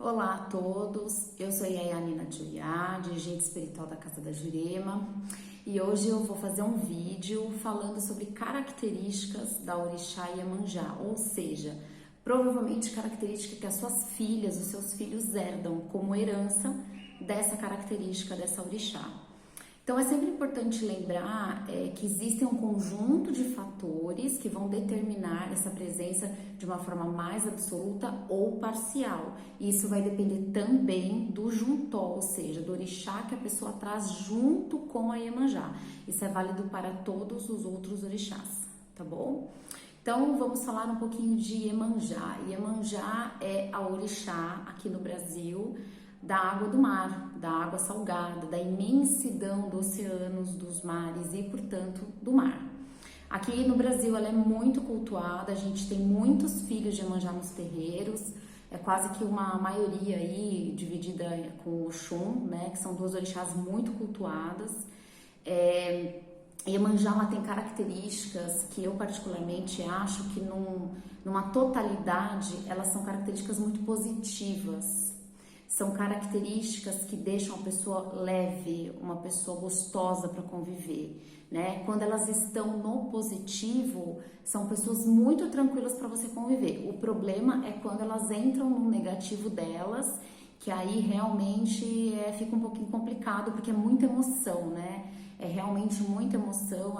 Olá a todos, eu sou Yayanina Juliá, dirigente espiritual da Casa da Jurema, e hoje eu vou fazer um vídeo falando sobre características da Orixá Iemanjá, ou seja, provavelmente características que as suas filhas, os seus filhos herdam como herança dessa característica dessa Orixá. Então é sempre importante lembrar que existem um conjunto de fatores que vão determinar essa presença de uma forma mais absoluta ou parcial. E isso vai depender também do juntó, ou seja, do orixá que a pessoa traz junto com a Iemanjá. Isso é válido para todos os outros orixás, tá bom? Então vamos falar um pouquinho de Iemanjá. Iemanjá é a orixá aqui no Brasil da água do mar, da água salgada, da imensidão dos oceanos, dos mares e, portanto, do mar. Aqui no Brasil ela é muito cultuada, a gente tem muitos filhos de Iemanjá nos terreiros, é quase que uma maioria aí dividida com o Oxum, né, que são duas orixás muito cultuadas. Iemanjá ela tem características que eu particularmente acho que numa totalidade elas são características muito positivas. São características que deixam a pessoa leve, uma pessoa gostosa para conviver, né? Quando elas estão no positivo, são pessoas muito tranquilas para você conviver. O problema é quando elas entram no negativo delas, que aí realmente fica um pouquinho complicado, porque é muita emoção, né? É realmente muita emoção,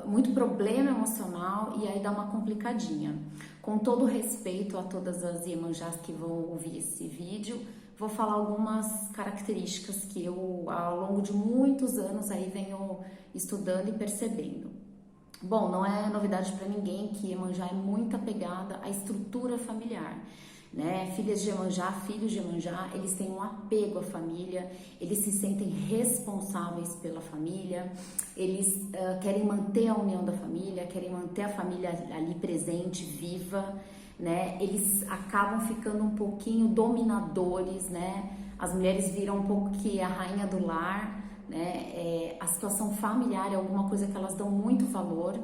muito problema emocional e aí dá uma complicadinha. Com todo respeito a todas as Iemanjás que vão ouvir esse vídeo, vou falar algumas características que eu ao longo de muitos anos aí venho estudando e percebendo. Bom, não é novidade para ninguém que Iemanjá é muito apegada à estrutura familiar, né? Filhas de Iemanjá, filhos de Iemanjá, eles têm um apego à família, eles se sentem responsáveis pela família, eles querem manter a união da família, querem manter a família ali presente, viva, né? Eles acabam ficando um pouquinho dominadores, né? As mulheres viram um pouco que a rainha do lar, né? A situação familiar é alguma coisa que elas dão muito valor.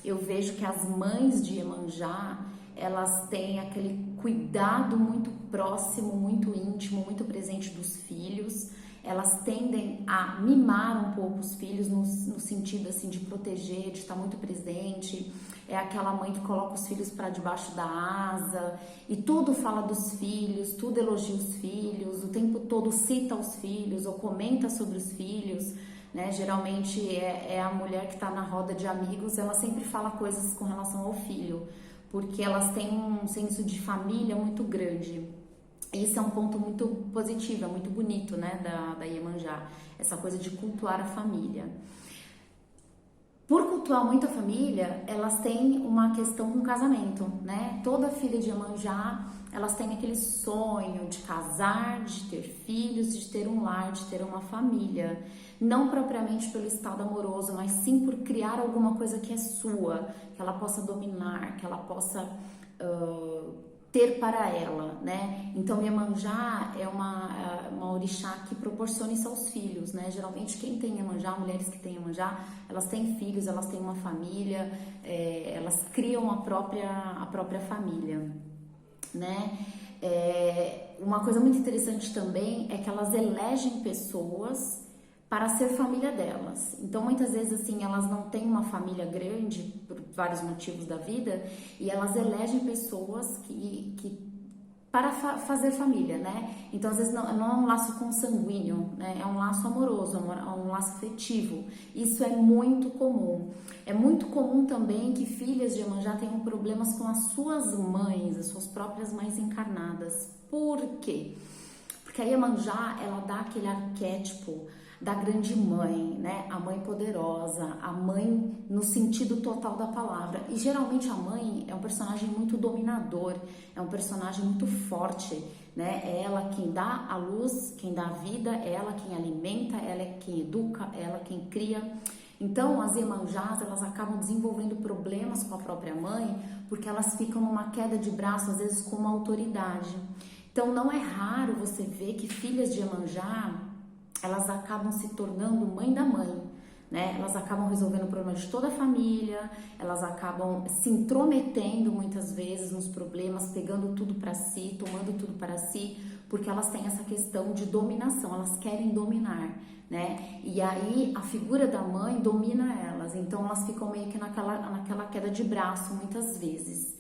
Eu vejo que as mães de Iemanjá, elas têm aquele cuidado muito próximo, muito íntimo, muito presente dos filhos. Elas tendem a mimar um pouco os filhos no sentido assim de proteger, de estar muito presente. É aquela mãe que coloca os filhos para debaixo da asa e tudo fala dos filhos, tudo elogia os filhos, o tempo todo cita os filhos ou comenta sobre os filhos, né? Geralmente é a mulher que está na roda de amigos, ela sempre fala coisas com relação ao filho, porque elas têm um senso de família muito grande. Isso é um ponto muito positivo, é muito bonito, né, da Iemanjá, essa coisa de cultuar a família. Por cultuar muito a família, elas têm uma questão com o casamento, né? Toda filha de Iemanjá, elas têm aquele sonho de casar, de ter filhos, de ter um lar, de ter uma família. Não propriamente pelo estado amoroso, mas sim por criar alguma coisa que é sua, que ela possa dominar, que ela possa ter para ela, né? Então Iemanjá é uma orixá que proporciona isso aos filhos, né? Geralmente quem tem Iemanjá, mulheres que têm Iemanjá, elas têm filhos, elas têm uma família, elas criam a própria família, né? Uma coisa muito interessante também é que elas elegem pessoas para ser família delas. Então, muitas vezes, assim, elas não têm uma família grande por vários motivos da vida e elas elegem pessoas para fazer família, né? Então, às vezes, não é um laço consanguíneo, né? É um laço amoroso, é um laço afetivo. Isso é muito comum. É muito comum também que filhas de Iemanjá tenham problemas com as suas mães, as suas próprias mães encarnadas. Por quê? Porque a Iemanjá, ela dá aquele arquétipo da grande mãe, né? A mãe poderosa, a mãe no sentido total da palavra. E geralmente a mãe é um personagem muito dominador, é um personagem muito forte, né? É ela quem dá a luz, quem dá a vida, é ela quem alimenta, ela é quem educa, é ela quem cria. Então, as Iemanjás, elas acabam desenvolvendo problemas com a própria mãe, porque elas ficam numa queda de braço, às vezes com uma autoridade. Então, não é raro você ver que filhas de Iemanjá, elas acabam se tornando mãe da mãe, né? Elas acabam resolvendo o problema de toda a família, elas acabam se intrometendo muitas vezes nos problemas, pegando tudo para si, tomando tudo para si, porque elas têm essa questão de dominação, elas querem dominar, né? E aí a figura da mãe domina elas, então elas ficam meio que naquela queda de braço muitas vezes.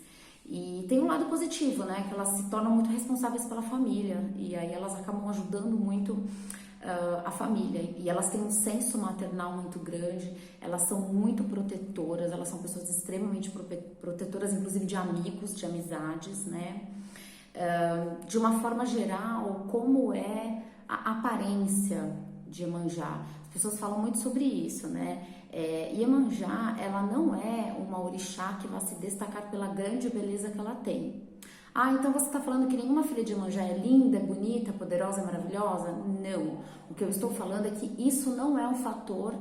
E tem um lado positivo, né? Que elas se tornam muito responsáveis pela família e aí elas acabam ajudando muito a família. E elas têm um senso maternal muito grande, elas são muito protetoras, elas são pessoas extremamente protetoras, inclusive de amigos, de amizades, né? De uma forma geral, como é a aparência de Iemanjá? As pessoas falam muito sobre isso, né? Iemanjá, ela não é uma orixá que vai se destacar pela grande beleza que ela tem. Ah, então você está falando que nenhuma filha de Iemanjá é linda, bonita, poderosa, maravilhosa? Não. O que eu estou falando é que isso não é um fator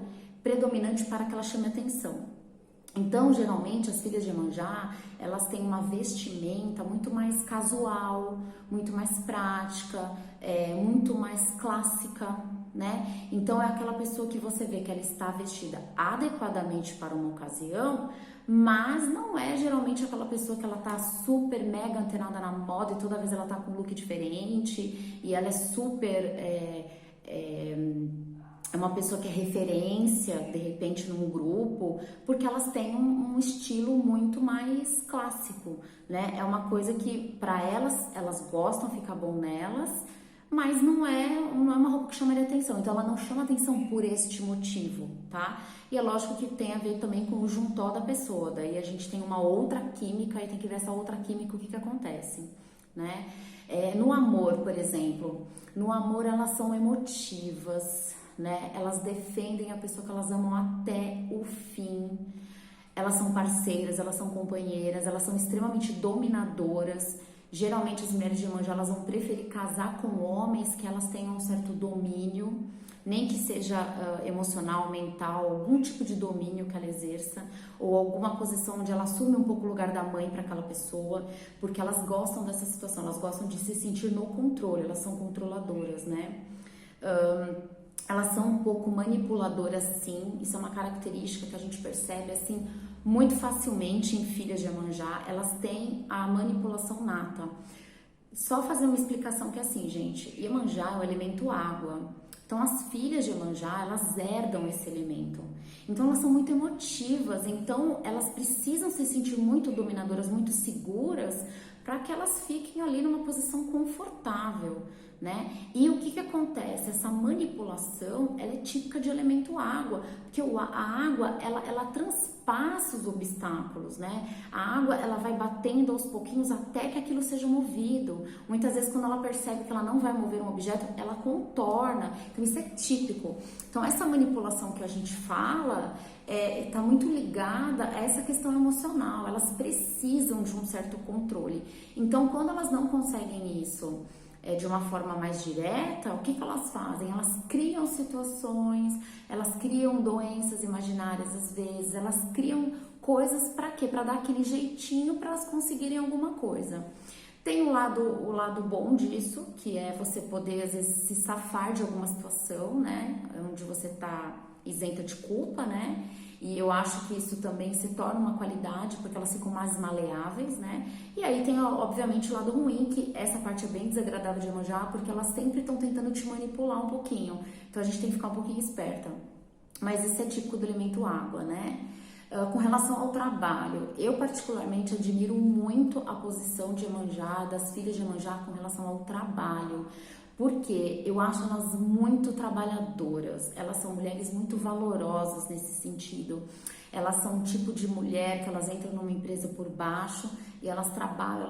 predominante para que ela chame atenção. Então, geralmente, as filhas de Iemanjá, elas têm uma vestimenta muito mais casual, muito mais prática, muito mais clássica, né? Então, é aquela pessoa que você vê que ela está vestida adequadamente para uma ocasião, mas não é geralmente aquela pessoa que ela tá super mega antenada na moda e toda vez ela tá com um look diferente e ela é super... É uma pessoa que é referência, de repente, num grupo, porque elas têm um estilo muito mais clássico, né? É uma coisa que, para elas gostam, fica bom nelas, mas não é uma roupa que chamaria atenção. Então, ela não chama atenção por este motivo, tá? E é lógico que tem a ver também com o juntó da pessoa. Daí a gente tem uma outra química e tem que ver essa outra química, o que acontece, né? No amor, por exemplo, no amor elas são emotivas, né? Elas defendem a pessoa que elas amam até o fim. Elas são parceiras, elas são companheiras, elas são extremamente dominadoras. Geralmente as mulheres de Iemanjá, elas vão preferir casar com homens que elas tenham um certo domínio, nem que seja emocional, mental, algum tipo de domínio que ela exerça, ou alguma posição onde ela assume um pouco o lugar da mãe para aquela pessoa, porque elas gostam dessa situação, elas gostam de se sentir no controle, elas são controladoras, né? Elas são um pouco manipuladoras, sim, isso é uma característica que a gente percebe, assim, muito facilmente em filhas de Iemanjá. Elas têm a manipulação nata. Só fazer uma explicação que é assim, gente, Iemanjá é o elemento água. Então, as filhas de Iemanjá, elas herdam esse elemento. Então, elas são muito emotivas, então elas precisam se sentir muito dominadoras, muito seguras, para que elas fiquem ali numa posição confortável, né? E o que acontece? Essa manipulação, ela é típica de elemento água, porque a água, ela transpassa os obstáculos, né? A água, ela vai batendo aos pouquinhos até que aquilo seja movido. Muitas vezes, quando ela percebe que ela não vai mover um objeto, ela contorna. Então, isso é típico. Então, essa manipulação que a gente fala está muito ligada a essa questão emocional. Elas precisam de um certo controle. Então, quando elas não conseguem isso de uma forma mais direta, o que elas fazem? Elas criam situações, elas criam doenças imaginárias às vezes, elas criam coisas para quê? Para dar aquele jeitinho para elas conseguirem alguma coisa. Tem o lado bom disso, que é você poder às vezes se safar de alguma situação, né? Onde você tá isenta de culpa, né? E eu acho que isso também se torna uma qualidade, porque elas ficam mais maleáveis, né? E aí tem, obviamente, o lado ruim, que essa parte é bem desagradável de Iemanjá, porque elas sempre estão tentando te manipular um pouquinho. Então, a gente tem que ficar um pouquinho esperta. Mas isso é típico do elemento água, né? Com relação ao trabalho, eu particularmente admiro muito a posição de Iemanjá, das filhas de Iemanjá com relação ao trabalho. Porque eu acho elas muito trabalhadoras, elas são mulheres muito valorosas nesse sentido. Elas são um tipo de mulher que elas entram numa empresa por baixo e elas trabalham,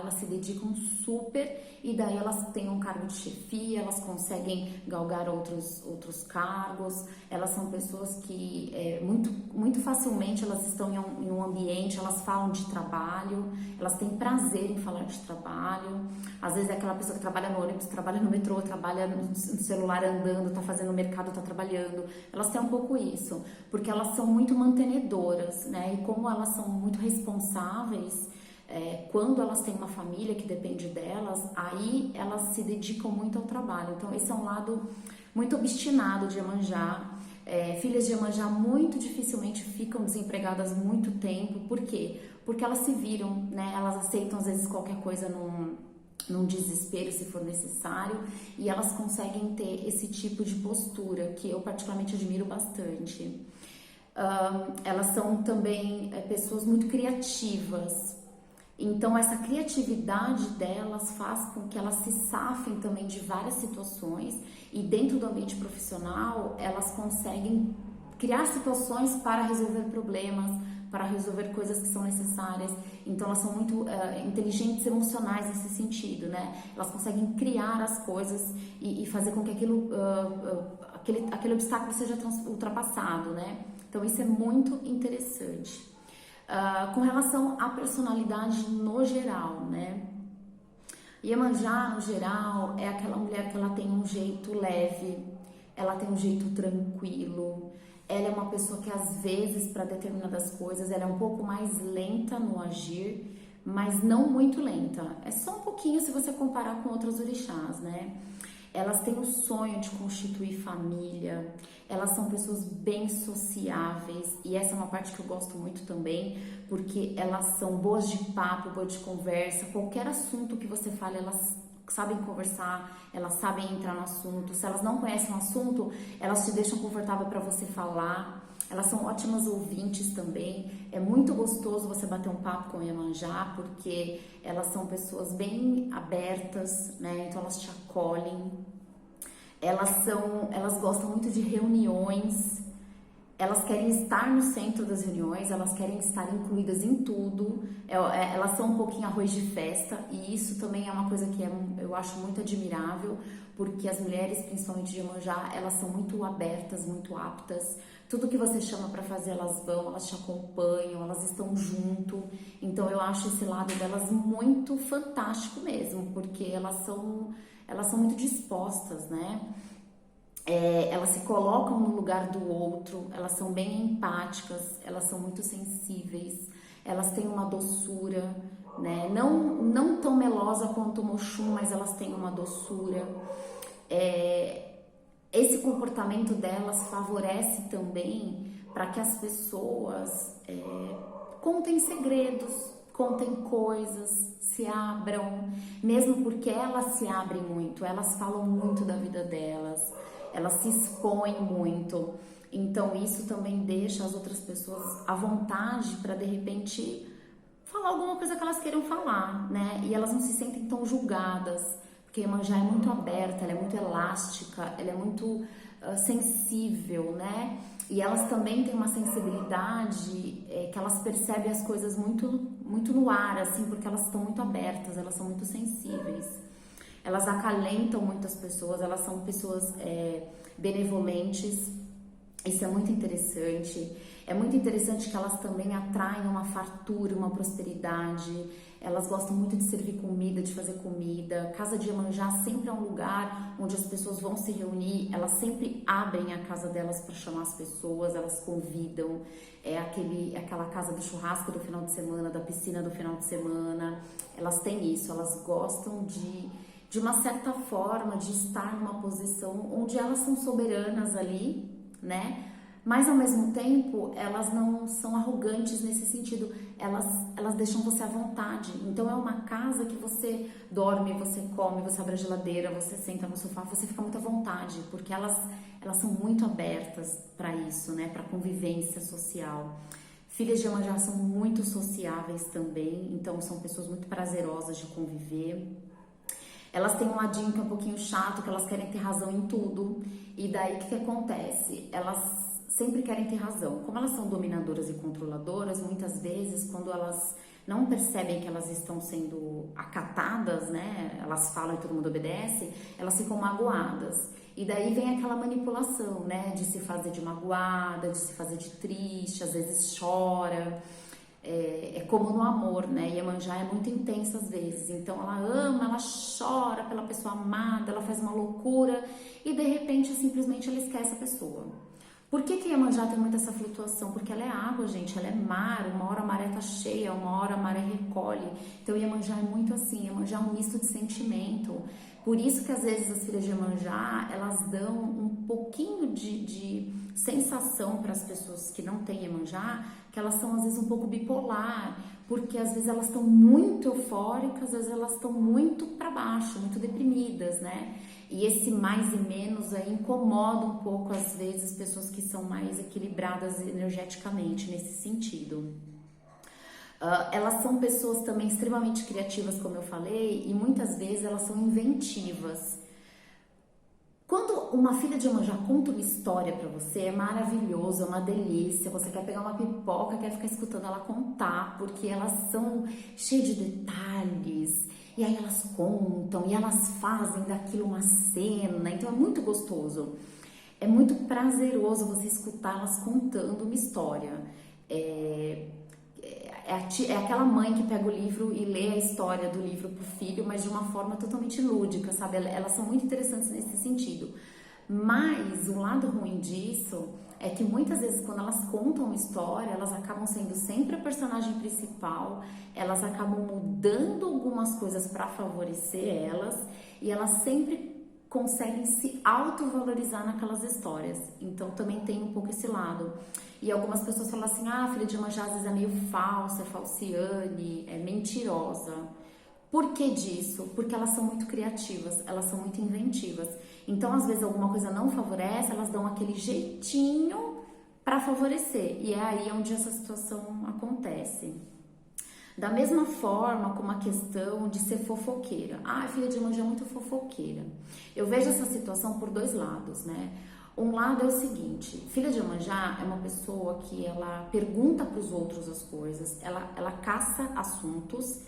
elas se dedicam super e daí elas têm um cargo de chefia, elas conseguem galgar outros cargos. Elas são pessoas que muito facilmente elas estão em um ambiente, elas falam de trabalho, elas têm prazer em falar de trabalho. Às vezes é aquela pessoa que trabalha no ônibus, trabalha no metrô, trabalha no celular andando, tá fazendo mercado, tá trabalhando. Elas têm um pouco isso, porque elas são muito mantenedoras, né? E como elas são muito responsáveis, quando elas têm uma família que depende delas, aí elas se dedicam muito ao trabalho. Então esse é um lado muito obstinado de Iemanjá. Filhas de Iemanjá muito dificilmente ficam desempregadas muito tempo. Por quê? Porque elas se viram, né? Elas aceitam às vezes qualquer coisa num desespero, se for necessário, e elas conseguem ter esse tipo de postura que eu particularmente admiro bastante. Elas são também pessoas muito criativas. Então, essa criatividade delas faz com que elas se safem também de várias situações, e dentro do ambiente profissional elas conseguem criar situações para resolver problemas, para resolver coisas que são necessárias. Então, elas são muito inteligentes emocionais nesse sentido, né? Elas conseguem criar as coisas e fazer com que aquele obstáculo seja ultrapassado, né? Então, isso é muito interessante. Com relação à personalidade no geral, né? Iemanjá, no geral, é aquela mulher que ela tem um jeito leve, ela tem um jeito tranquilo, ela é uma pessoa que às vezes, para determinadas coisas, ela é um pouco mais lenta no agir, mas não muito lenta. É só um pouquinho se você comparar com outras orixás, né? Elas têm o sonho de constituir família, elas são pessoas bem sociáveis, e essa é uma parte que eu gosto muito também, porque elas são boas de papo, boas de conversa. Qualquer assunto que você fale, elas sabem conversar, elas sabem entrar no assunto. Se elas não conhecem o assunto, elas te deixam confortável para você falar. Elas são ótimas ouvintes também. É muito gostoso você bater um papo com Iemanjá, porque elas são pessoas bem abertas, né? Então elas te acolhem. Elas gostam muito de reuniões. Elas querem estar no centro das reuniões, elas querem estar incluídas em tudo. Elas são um pouquinho arroz de festa, e isso também é uma coisa que eu acho muito admirável, porque as mulheres, principalmente de Iemanjá, elas são muito abertas, muito aptas. Tudo que você chama para fazer, elas vão, elas te acompanham, elas estão junto. Então eu acho esse lado delas muito fantástico mesmo, porque elas são muito dispostas, né? Elas se colocam no lugar do outro, elas são bem empáticas, elas são muito sensíveis, elas têm uma doçura, né? Não tão melosa quanto o Mochum, mas elas têm uma doçura. Esse comportamento delas favorece também para que as pessoas contem segredos, contem coisas, se abram, mesmo porque elas se abrem muito, elas falam muito da vida delas, elas se expõem muito. Então isso também deixa as outras pessoas à vontade para de repente falar alguma coisa que elas queiram falar, né? E elas não se sentem tão julgadas, porque a Iemanjá é muito aberta, ela é muito elástica, ela é muito sensível, né? E elas também têm uma sensibilidade que elas percebem as coisas muito, muito no ar, assim, porque elas estão muito abertas, elas são muito sensíveis. Elas acalentam muitas pessoas, elas são pessoas benevolentes. Isso é muito interessante. É muito interessante que elas também atraem uma fartura, uma prosperidade. Elas gostam muito de servir comida, de fazer comida. Casa de Iemanjá sempre é um lugar onde as pessoas vão se reunir. Elas sempre abrem a casa delas para chamar as pessoas, elas convidam. É aquela casa do churrasco do final de semana, da piscina do final de semana. Elas têm isso, elas gostam de uma certa forma, de estar numa posição onde elas são soberanas ali, né? Mas ao mesmo tempo, elas não são arrogantes nesse sentido, elas deixam você à vontade. Então é uma casa que você dorme, você come, você abre a geladeira, você senta no sofá, você fica muito à vontade, porque elas são muito abertas para isso, né? Para convivência social. Filhas de Iemanjá são muito sociáveis também, então são pessoas muito prazerosas de conviver. Elas têm um ladinho que é um pouquinho chato, que elas querem ter razão em tudo. E daí o que acontece? Elas sempre querem ter razão. Como elas são dominadoras e controladoras, muitas vezes quando elas não percebem que elas estão sendo acatadas, né? Elas falam e todo mundo obedece, elas ficam magoadas. E daí vem aquela manipulação, né? De se fazer de magoada, de se fazer de triste, às vezes chora. É como no amor, né? Iemanjá é muito intensa às vezes, então ela ama, ela chora pela pessoa amada, ela faz uma loucura e de repente simplesmente ela esquece a pessoa. Por que Iemanjá tem muita essa flutuação? Porque ela é água, gente, ela é mar, uma hora a maré tá cheia, uma hora a maré recolhe. Então Iemanjá é muito assim, Iemanjá é um misto de sentimento. Por isso que às vezes as filhas de Iemanjá, elas dão um pouquinho de sensação para as pessoas que não têm Iemanjá, que elas são às vezes um pouco bipolar, porque às vezes elas estão muito eufóricas, às vezes elas estão muito para baixo, muito deprimidas, né? E esse mais e menos aí incomoda um pouco às vezes pessoas que são mais equilibradas energeticamente nesse sentido. Elas são pessoas também extremamente criativas, como eu falei, e muitas vezes elas são inventivas. Quando uma filha de Iemanjá conta uma história pra você, é maravilhoso, é uma delícia. Você quer pegar uma pipoca, quer ficar escutando ela contar, porque elas são cheias de detalhes. E aí elas contam, e elas fazem daquilo uma cena. Então é muito gostoso. É muito prazeroso você escutá-las contando uma história. É aquela mãe que pega o livro e lê a história do livro pro filho, mas de uma forma totalmente lúdica, sabe? Elas são muito interessantes nesse sentido. Mas o lado ruim disso é que muitas vezes quando elas contam uma história, elas acabam sendo sempre a personagem principal, elas acabam mudando algumas coisas para favorecer elas e elas sempre conseguem se autovalorizar naquelas histórias. Então também tem um pouco esse lado. E algumas pessoas falam assim, a filha de Iemanjá às vezes é meio falsa, é falciane, é mentirosa. Por que disso? Porque elas são muito criativas, elas são muito inventivas. Então, às vezes, alguma coisa não favorece, elas dão aquele jeitinho para favorecer. E é aí onde essa situação acontece. Da mesma forma como a questão de ser fofoqueira. A filha de Iemanjá é muito fofoqueira. Eu vejo essa situação por dois lados, né? Um lado é o seguinte, filha de Iemanjá é uma pessoa que ela pergunta para os outros as coisas, ela caça assuntos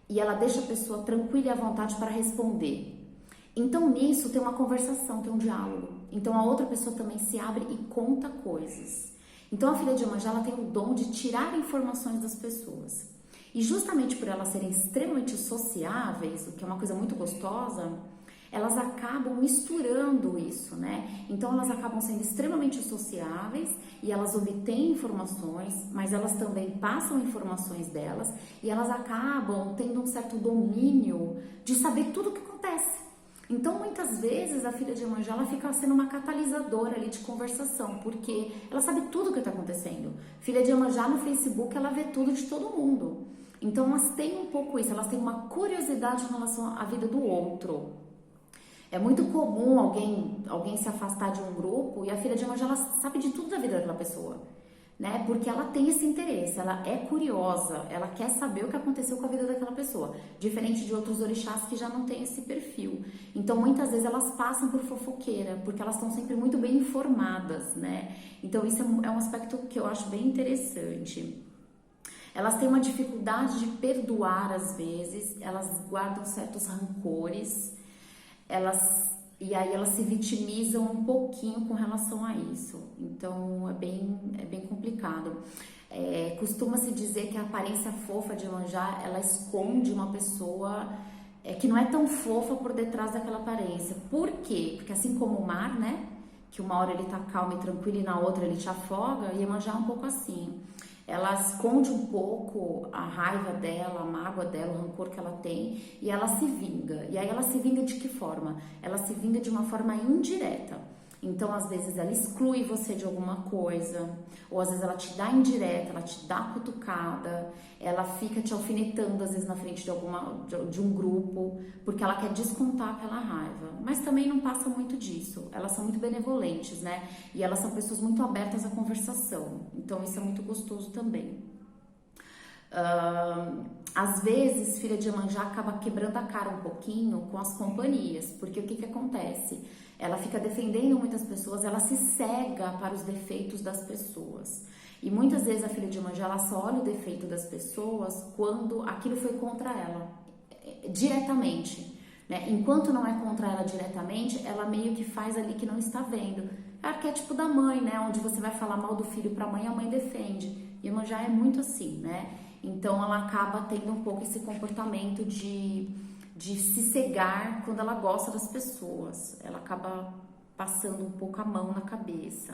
e ela deixa a pessoa tranquila e à vontade para responder. Então nisso tem uma conversação, tem um diálogo. Então a outra pessoa também se abre e conta coisas. Então a filha de Iemanjá ela tem o dom de tirar informações das pessoas. E justamente por elas serem extremamente sociáveis, o que é uma coisa muito gostosa, elas acabam misturando isso, né? Então elas acabam sendo extremamente sociáveis e elas obtêm informações, mas elas também passam informações delas e elas acabam tendo um certo domínio de saber tudo o que acontece. Então muitas vezes a filha de Iemanjá ela fica sendo uma catalisadora ali de conversação, porque ela sabe tudo o que está acontecendo. Filha de Iemanjá no Facebook ela vê tudo de todo mundo. Então elas têm um pouco isso, elas têm uma curiosidade em relação à vida do outro. É muito comum alguém se afastar de um grupo e a filha de Iemanjá ela sabe de tudo da vida daquela pessoa, né? Porque ela tem esse interesse, ela é curiosa, ela quer saber o que aconteceu com a vida daquela pessoa, diferente de outros orixás que já não têm esse perfil. Então, muitas vezes elas passam por fofoqueira, porque elas estão sempre muito bem informadas, né? Então, isso é um aspecto que eu acho bem interessante. Elas têm uma dificuldade de perdoar às vezes, elas guardam certos rancores. E aí elas se vitimizam um pouquinho com relação a isso. Então é bem complicado. Costuma-se dizer que a aparência fofa de Iemanjá, ela esconde uma pessoa que não é tão fofa por detrás daquela aparência. Por quê? Porque assim como o mar, né? Que uma hora ele tá calmo e tranquilo e na outra ele te afoga, e Iemanjá é um pouco assim. Ela esconde um pouco a raiva dela, a mágoa dela, o rancor que ela tem e ela se vinga. E aí ela se vinga de que forma? Ela se vinga de uma forma indireta. Então, às vezes, ela exclui você de alguma coisa, ou às vezes ela te dá indireta, ela te dá cutucada, ela fica te alfinetando, às vezes, na frente de um grupo, porque ela quer descontar aquela raiva. Mas também não passa muito disso, elas são muito benevolentes, né? E elas são pessoas muito abertas à conversação, então isso é muito gostoso também. Às vezes, filha de Iemanjá acaba quebrando a cara um pouquinho com as companhias, porque o que acontece? Ela fica defendendo muitas pessoas, ela se cega para os defeitos das pessoas. E muitas vezes a filha de Iemanjá, ela só olha o defeito das pessoas quando aquilo foi contra ela, diretamente, né? Enquanto não é contra ela diretamente, ela meio que faz ali que não está vendo. É o arquétipo da mãe, né? Onde você vai falar mal do filho para a mãe defende. E Iemanjá é muito assim, né? Então ela acaba tendo um pouco esse comportamento de se cegar quando ela gosta das pessoas. Ela acaba passando um pouco a mão na cabeça.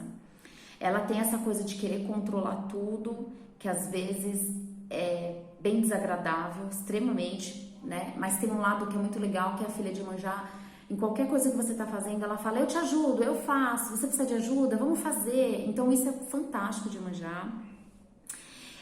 Ela tem essa coisa de querer controlar tudo, que às vezes é bem desagradável, extremamente, né? Mas tem um lado que é muito legal, que é a filha de Iemanjá. Em qualquer coisa que você tá fazendo, ela fala, eu te ajudo, eu faço, você precisa de ajuda, vamos fazer. Então isso é fantástico de Iemanjá.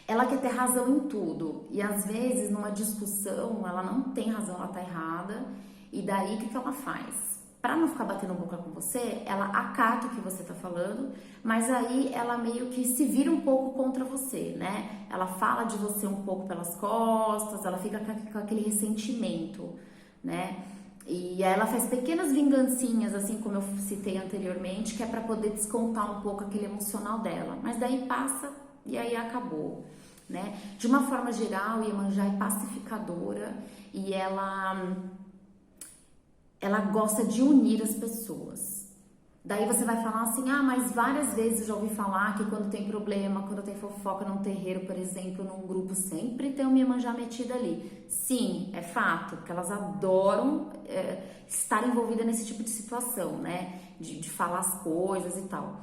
Ela quer ter razão em tudo, e às vezes numa discussão ela não tem razão, ela tá errada, e daí o que ela faz? Para não ficar batendo boca com você, ela acata o que você tá falando, mas aí ela meio que se vira um pouco contra você, né? Ela fala de você um pouco pelas costas, ela fica com aquele ressentimento, né? E aí ela faz pequenas vingancinhas, assim como eu citei anteriormente, que é para poder descontar um pouco aquele emocional dela, mas daí passa e aí acabou, né? De uma forma geral, Iemanjá é pacificadora e ela gosta de unir as pessoas. Daí você vai falar assim, ah, mas várias vezes eu já ouvi falar que quando tem problema, quando tem fofoca num terreiro, por exemplo, num grupo, sempre tem uma Iemanjá metida ali. Sim, é fato, porque elas adoram estar envolvidas nesse tipo de situação, né? De falar as coisas e tal.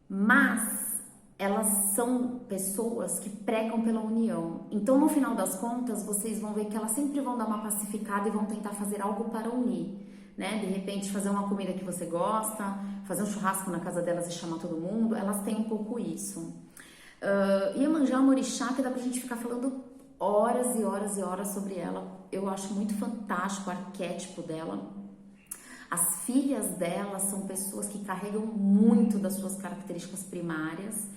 Mas elas são pessoas que pregam pela união. Então, no final das contas, vocês vão ver que elas sempre vão dar uma pacificada e vão tentar fazer algo para unir, né? De repente, fazer uma comida que você gosta, fazer um churrasco na casa delas e chamar todo mundo. Elas têm um pouco isso. Iemanjá é uma orixá que dá pra gente ficar falando horas e horas e horas sobre ela. Eu acho muito fantástico o arquétipo dela. As filhas dela são pessoas que carregam muito das suas características primárias,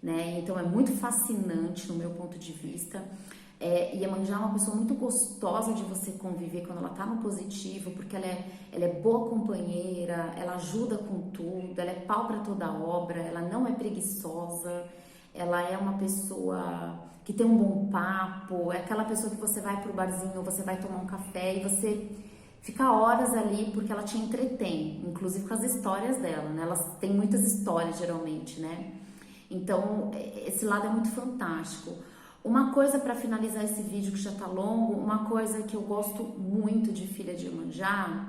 né? Então é muito fascinante no meu ponto de vista. Iemanjá é uma pessoa muito gostosa de você conviver quando ela tá no positivo, porque ela é boa companheira, ela ajuda com tudo, ela é pau para toda obra, ela não é preguiçosa, ela é uma pessoa que tem um bom papo, é aquela pessoa que você vai pro barzinho, você vai tomar um café e você fica horas ali porque ela te entretém, inclusive com as histórias dela, né? Elas têm muitas histórias geralmente, né? Então, esse lado é muito fantástico. Uma coisa para finalizar esse vídeo que já tá longo, uma coisa que eu gosto muito de filha de Iemanjá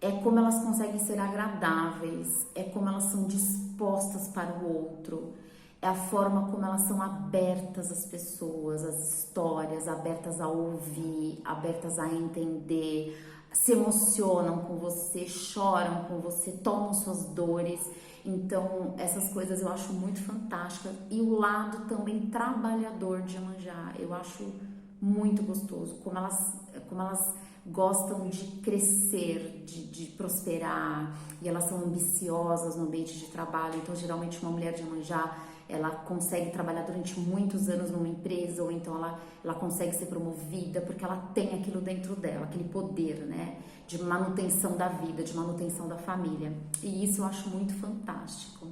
é como elas conseguem ser agradáveis, é como elas são dispostas para o outro, é a forma como elas são abertas às pessoas, às histórias, abertas a ouvir, abertas a entender, se emocionam com você, choram com você, tomam suas dores. Então, essas coisas eu acho muito fantásticas. E o lado também trabalhador de Iemanjá, eu acho muito gostoso. Como elas gostam de crescer, de prosperar, e elas são ambiciosas no ambiente de trabalho. Então, geralmente, uma mulher de Iemanjá, ela consegue trabalhar durante muitos anos numa empresa, ou então ela consegue ser promovida, porque ela tem aquilo dentro dela, aquele poder, né? De manutenção da vida, de manutenção da família. E isso eu acho muito fantástico.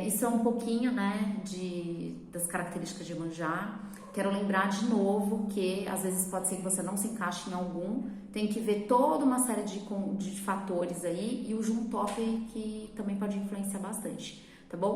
Isso é um pouquinho, né, das características de Iemanjá. Quero lembrar de novo que às vezes pode ser que você não se encaixe em algum, tem que ver toda uma série de fatores aí, e o Juntop que também pode influenciar bastante, tá bom?